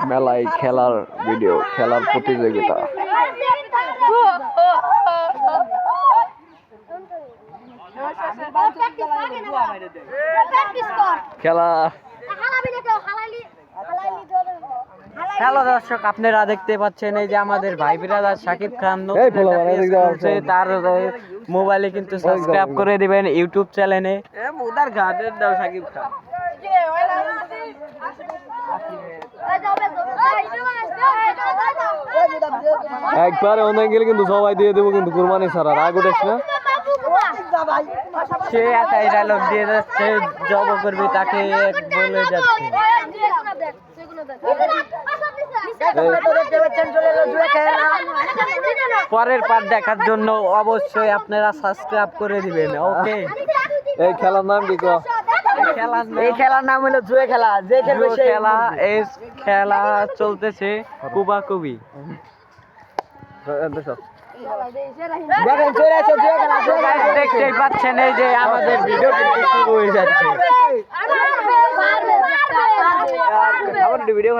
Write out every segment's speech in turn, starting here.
মেলায় খেলার ভিডিও, খেলার প্রতিযোগিতা। খেলা। হ্যালো দর্শক, আপনারা দেখতে পাচ্ছেন এই যে আমাদের ভাই বিরাদার শাকিব খান তার মোবাইলে কিন্তু সাবস্ক্রাইব করে দিবেন ইউটিউব চ্যানেলে উদার গার্ডেন দাও শাকিব খান। একবারে অনেক গেলে কিন্তু সবাই দিয়ে দেবো কিন্তু কুরবানি ছাড়া রাগ উঠেছ না। সে একাই ডায়লগ দিয়ে যাচ্ছে, জব করবি তাকে বলে যাচ্ছে। পরের পার্ট দেখার জন্য অবশ্যই আপনারা সাবস্ক্রাইব করে দিবেন। ওকে, এই খেলার নাম কি? এই খেলার নাম হলো জুয়ে খেলা। যে খেলা, এই খেলা চলতেছে কুবাকুবি। দেখতেই পাচ্ছেন এই যে আমাদের ভিডিও কিন্তু শুরু হয়ে যাচ্ছে। ভিডিও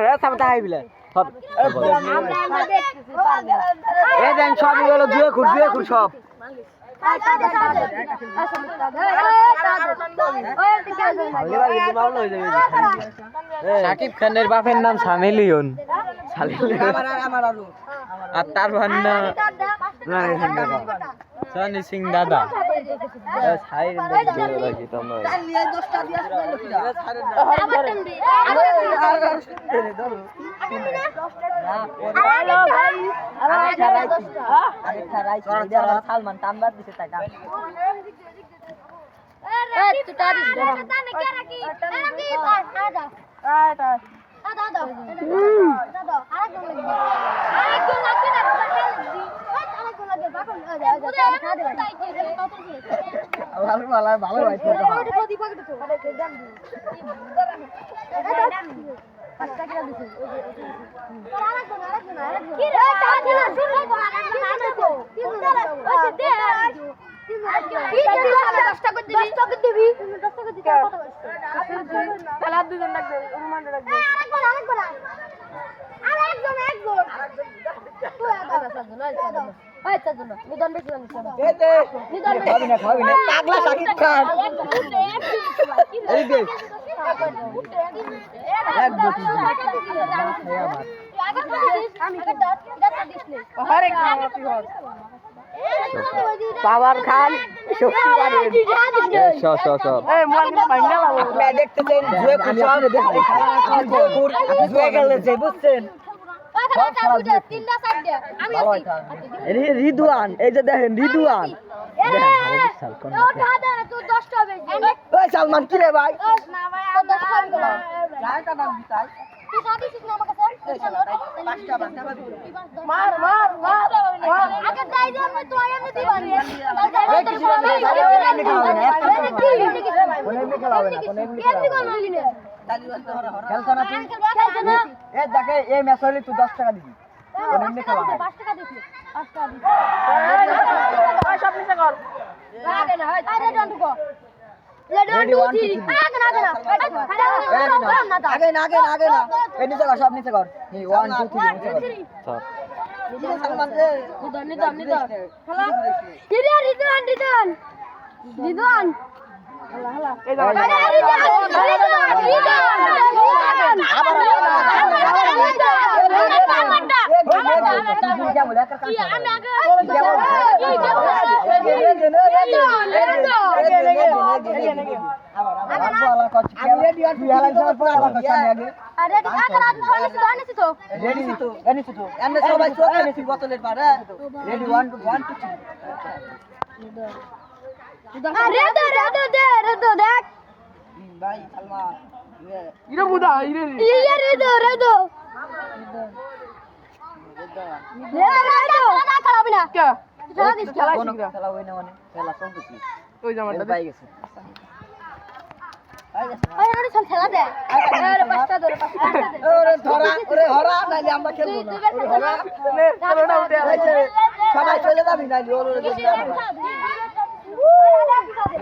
সবই হলো জুয়ে খুর সব। শাকিব খানের বাপের নাম সামিলিয়ন, আর তার ভান্না সনি সিং দাদা। সালমান টানবার দিছে টাকা। পাওয়ার খান বুঝছেন? রিদওয়ান, এই যে দেখেন রিদওয়ান। সালমান কি রে ভাই? দেখে এই ম্যাচ হলে তুই 10 টাকা দিবি। সবাই চলে যাবি না।